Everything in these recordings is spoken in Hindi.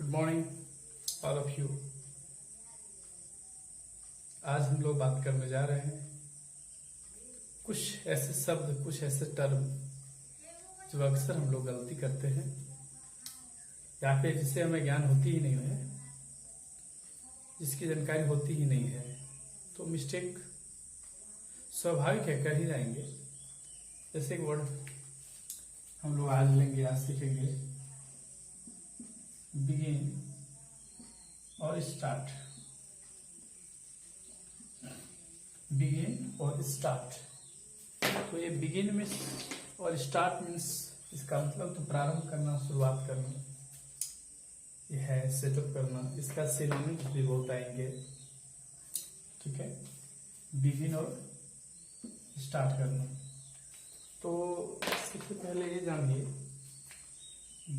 Good morning all of you. आज हम लोग बात करने जा रहे हैं कुछ ऐसे शब्द, कुछ ऐसे टर्म जो अक्सर हम लोग गलती करते हैं या फिर जिससे हमें ज्ञान होती ही नहीं है, जिसकी जानकारी होती ही नहीं है, तो मिस्टेक स्वाभाविक है, कर ही जाएंगे। जैसे एक वर्ड हम लोग आज लेंगे, आज सीखेंगे, बिगिन और स्टार्ट। बिगिन और स्टार्ट, तो ये बिगिन में और स्टार्ट मीन्स इसका मतलब तो प्रारंभ करना, शुरुआत करना, ये है सेटअप करना। इसका सिनोनिम्स भी बहुत आएंगे, ठीक है। बिगिन और स्टार्ट करना, तो सबसे पहले ये जानिए,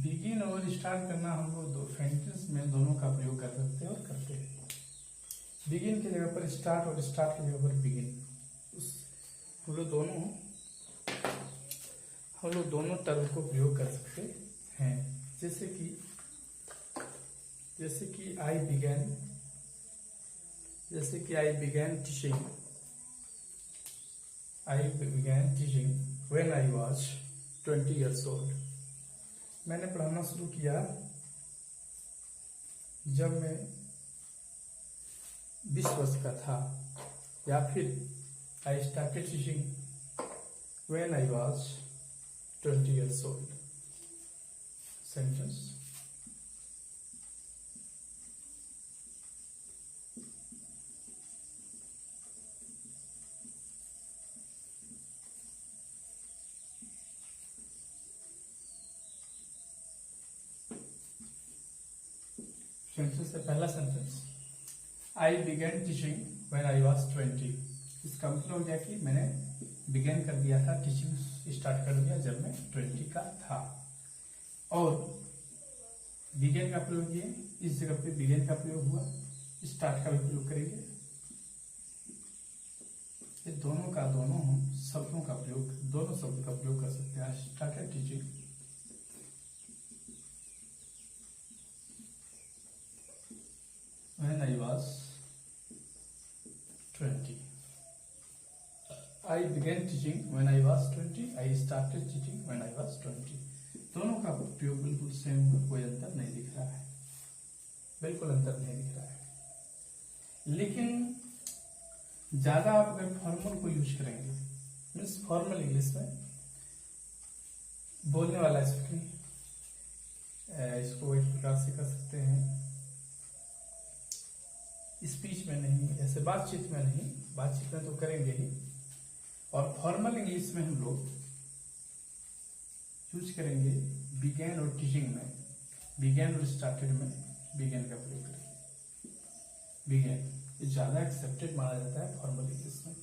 बिगिन और स्टार्ट करना हम लोग दो सेंटेंस में दोनों का प्रयोग कर सकते हैं और करते हैं। बिगिन की जगह पर स्टार्ट और स्टार्ट की जगह पर बिगिन, हम लोग दोनों टर्म को प्रयोग कर सकते हैं। जैसे कि आई began teaching when I was 20 years old। मैंने पढ़ाना शुरू किया जब मैं 20 वर्ष का था, या फिर I started teaching when I was 20 years old। Sentence से पहला सेंटेंस, I began teaching when I was 20। इसका मतलब हो गया कि मैंने बिगेन कर दिया था, टीचिंग स्टार्ट कर दिया जब मैं 20 का था। और बिगेन का प्रयोग किए, इस जगह पे बिगेन का प्रयोग हुआ, स्टार्ट का भी प्रयोग करेंगे। ये दोनों शब्दों का प्रयोग, दोनों शब्द का प्रयोग कर सकते हैं। Started teaching when I was 20। I began teaching when I was 20। I started teaching when I was 20। दोनों का प्रयोग बिल्कुल सेम, कोई अंतर नहीं दिख रहा है, बिल्कुल अंतर नहीं दिख रहा है। लेकिन ज्यादा आप अगर फॉर्मल को यूज करेंगे, मीन्स फॉर्मल इंग्लिश में बोलने वाला स्पीकिंग, इसको एक प्रकार से कर सकते हैं, स्पीच में नहीं, ऐसे बातचीत में नहीं, बातचीत में तो करेंगे ही। और फॉर्मल इंग्लिश में हम लोग यूज करेंगे बिगेन और टीचिंग में, बिगेन और स्टार्टेड में बिगेन का प्रयोग करेंगे। बिगेन ये ज्यादा एक्सेप्टेड माना जाता है फॉर्मल इंग्लिश में।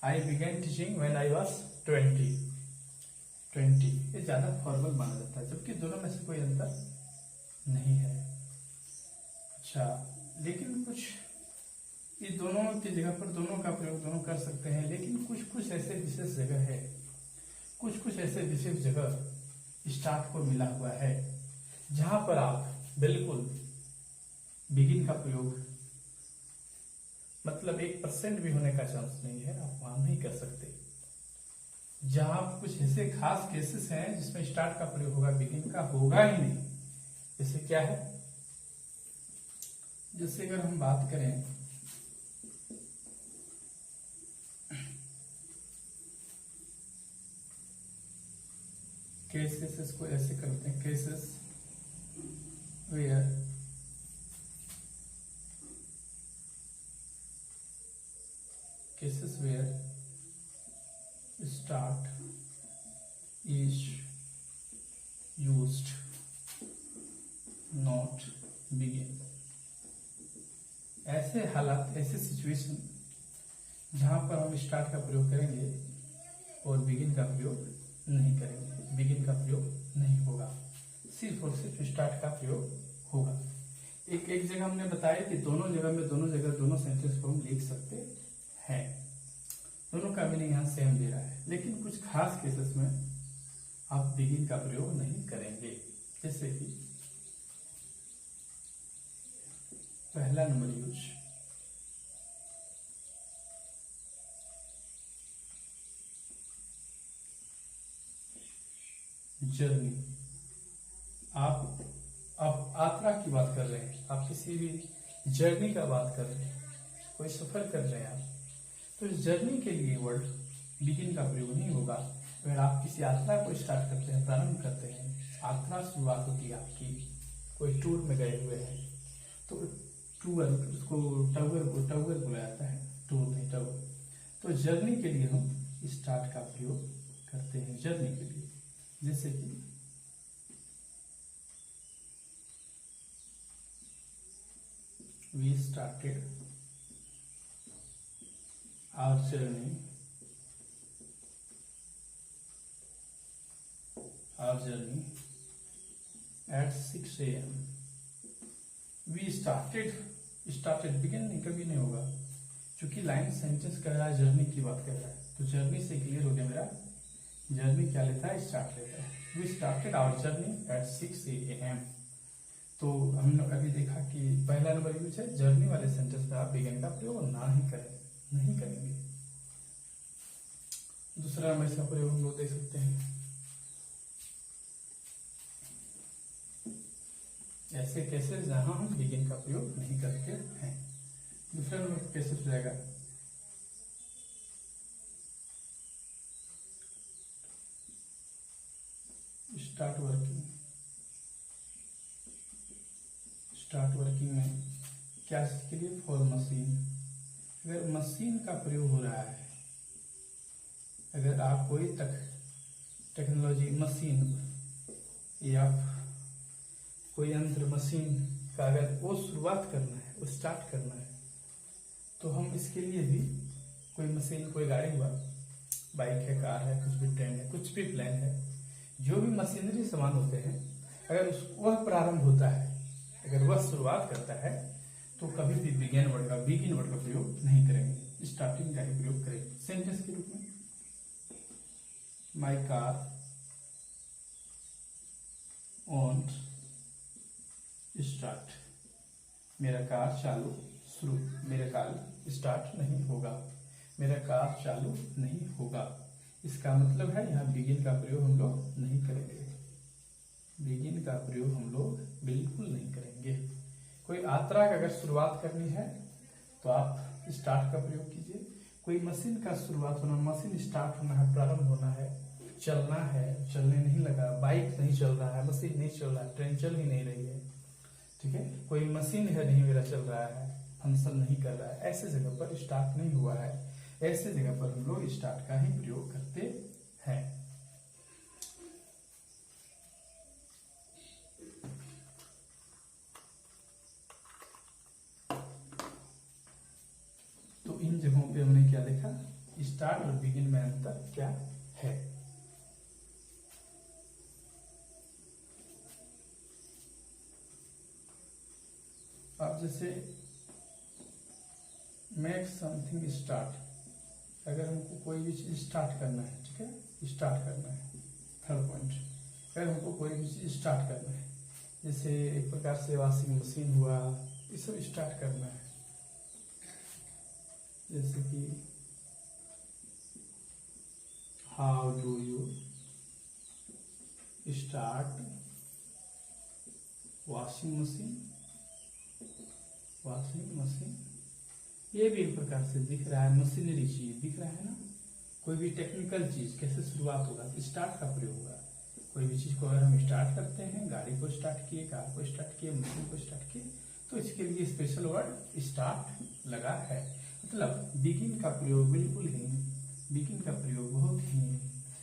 I began teaching when I was 20 ये ज्यादा फॉर्मल माना जाता है, जबकि दोनों में से कोई अंतर नहीं है। अच्छा, लेकिन कुछ ये दोनों की जगह पर दोनों का प्रयोग दोनों कर सकते हैं, लेकिन कुछ ऐसे विशेष जगह है, कुछ ऐसे विशेष जगह स्टार्ट को मिला हुआ है जहां पर आप बिल्कुल बिगिन का प्रयोग, मतलब 1% भी होने का चांस नहीं है, आप वहां नहीं कर सकते। जहां कुछ ऐसे खास केसेस हैं जिसमें स्टार्ट का प्रयोग होगा, बिगिन का होगा ही नहीं। जैसे क्या है, जैसे अगर हम बात करें केसेस, इसको ऐसे करते हैं, cases where start is used not begin. ऐसे हालात, ऐसे सिचुएशन जहां पर हम स्टार्ट का प्रयोग करेंगे और बिगिन का प्रयोग नहीं करेंगे, बिगिन का प्रयोग नहीं होगा, सिर्फ और सिर्फ स्टार्ट का प्रयोग होगा। एक जगह हमने बताया कि दोनों सेंटेंस को हम लिख सकते हैं, दोनों का मीनिंग यहाँ सेम दे रहा है, लेकिन कुछ खास केसेस में आप बिगिन का प्रयोग नहीं करेंगे। जैसे कि पहला नंबर यूज, जर्नी। आप यात्रा की बात कर रहे हैं, आप किसी भी जर्नी का बात कर रहे हैं, कोई सफर कर रहे हैं आप, तो इस जर्नी के लिए वर्ड बिगिन का प्रयोग नहीं होगा। अगर आप किसी यात्रा को स्टार्ट करते हैं, प्रारंभ करते हैं, यात्रा शुरुआत होती है आपकी, कोई टूर में गए हुए हैं, तो टूर, उसको टावर बोला जाता है, टूर नहीं टावर। तो जर्नी के लिए हम स्टार्ट का प्रयोग करते हैं, जर्नी के लिए। जैसे कि we started our journey at 6 AM। we started begin नहीं, कभी नहीं होगा, क्योंकि लाइन सेंटेंस कर रहा है, जर्नी की बात कर रहा है, तो जर्नी से क्लियर हो गया मेरा, जर्नी क्या लेता है, स्टार्ट लेता है। we started our journey at 6 AM। तो हमने अभी देखा कि पहला नंबर यूज है, जर्नी वाले सेंटेंस में आप बिगिन का प्रयोग नहीं करेंगे। दूसरा नंबर इसका प्रयोग हम लोग देख सकते हैं, ऐसे केसेस जहां हम बिगिन का प्रयोग नहीं करते हैं। दूसरा नंबर कैसे हो जाएगा, स्टार्ट वर्किंग में क्या के लिए, फॉर मशीन। अगर मशीन का प्रयोग हो रहा है, अगर आप कोई टेक्नोलॉजी मशीन या कोई यंत्र मशीन का अगर वो शुरुआत करना है, वो स्टार्ट करना है, तो हम इसके लिए भी कोई मशीन, कोई गाड़ी हुआ, बाइक है, कार है, कुछ भी ट्रेन है, कुछ भी प्लेन है, जो भी मशीनरी सामान होते हैं, अगर वह प्रारंभ होता है, अगर वह शुरुआत करता है, तो कभी भी बिगिन वर्ड का प्रयोग नहीं करेंगे, स्टार्टिंग का ही प्रयोग करेंगे। सेंटेंस के रूप में, माई कार ऑन स्टार्ट, मेरा कार चालू शुरू, मेरा कार स्टार्ट नहीं होगा, मेरा कार चालू नहीं होगा। इसका मतलब है यहाँ बिगिन का प्रयोग हम लोग नहीं करेंगे, बिगिन का प्रयोग हम लोग बिल्कुल नहीं करेंगे। कोई यात्रा का अगर शुरुआत करनी है तो आप स्टार्ट का प्रयोग कीजिए। कोई मशीन का शुरुआत होना, मशीन स्टार्ट होना है, प्रारंभ होना है, चलना है, चलने नहीं लगा, बाइक नहीं चल रहा है, मशीन नहीं चल रहा है, ट्रेन चल ही नहीं रही है, ठीक है, कोई मशीन है नहीं मेरा चल रहा है, फंक्शन नहीं कर रहा है, ऐसे जगह पर स्टार्ट नहीं हुआ है, ऐसे जगह पर हम लोग स्टार्ट का ही प्रयोग करते हैं। तो इन जगहों पे हमने क्या देखा, स्टार्ट और बिगिन में अंतर क्या है। अब जैसे मेक समथिंग स्टार्ट, अगर हमको कोई भी चीज स्टार्ट करना है, ठीक है, स्टार्ट करना है, थर्ड पॉइंट, अगर हमको कोई भी चीज स्टार्ट करना है, जैसे एक प्रकार से वॉशिंग मशीन हुआ, ये सब स्टार्ट करना है, जैसे कि how do you start washing machine, ये भी एक प्रकार से दिख रहा है, मशीनरी चीज दिख रहा है ना। कोई भी टेक्निकल चीज कैसे शुरुआत होगा, स्टार्ट का प्रयोग होगा। कोई भी चीज को अगर हम स्टार्ट करते हैं, गाड़ी को स्टार्ट किए, कार को स्टार्ट किए, मशीन को स्टार्ट किए, तो इसके लिए स्पेशल वर्ड स्टार्ट लगा है। मतलब बिगिन का प्रयोग बिल्कुल ही, बिगिन का प्रयोग बहुत ही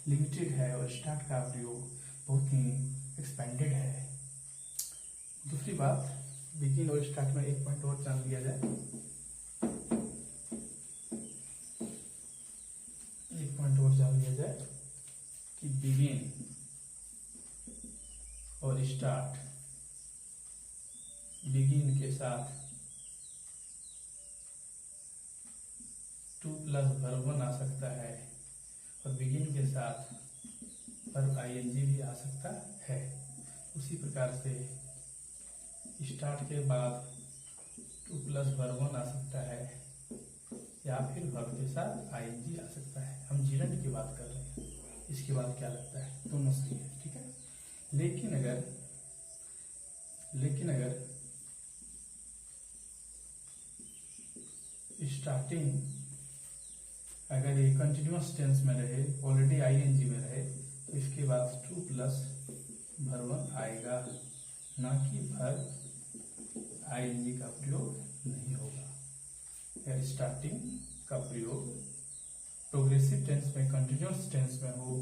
लिमिटेड है और स्टार्ट का प्रयोग बहुत ही एक्सपेंडेड है। दूसरी बात, बिगिन और स्टार्ट में एक पॉइंट और जान लिया जाए, कि बिगिन और स्टार्ट, बिगिन के साथ टू प्लस वर्ब वन आ सकता है और बिगिन के साथ वर्ब आईएनजी भी आ सकता है। उसी प्रकार से स्टार्ट के बाद टू प्लस वर्ब आ सकता है या फिर वर्ब के साथ आईएनजी आ सकता है। हम जीरंड की बात कर रहे हैं, इसके बाद क्या लगता है, दोनों सही है, ठीक है। लेकिन अगर स्टार्टिंग अगर ये कंटिन्यूअस टेंस में रहे, ऑलरेडी आईएनजी में रहे, तो इसके बाद टू प्लस वर्ब आएगा, ना कि वर्ब आईएनजी का प्रयोग नहीं होगा। या स्टार्टिंग का प्रयोग प्रोग्रेसिव टेंस में, कंटिन्यूअस टेंस में हो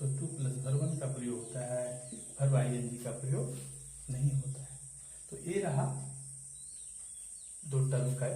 तो टू प्लस वर्ब का प्रयोग होता है, वर्ब आईएनजी का प्रयोग नहीं होता है। तो ये रहा दो टर्म का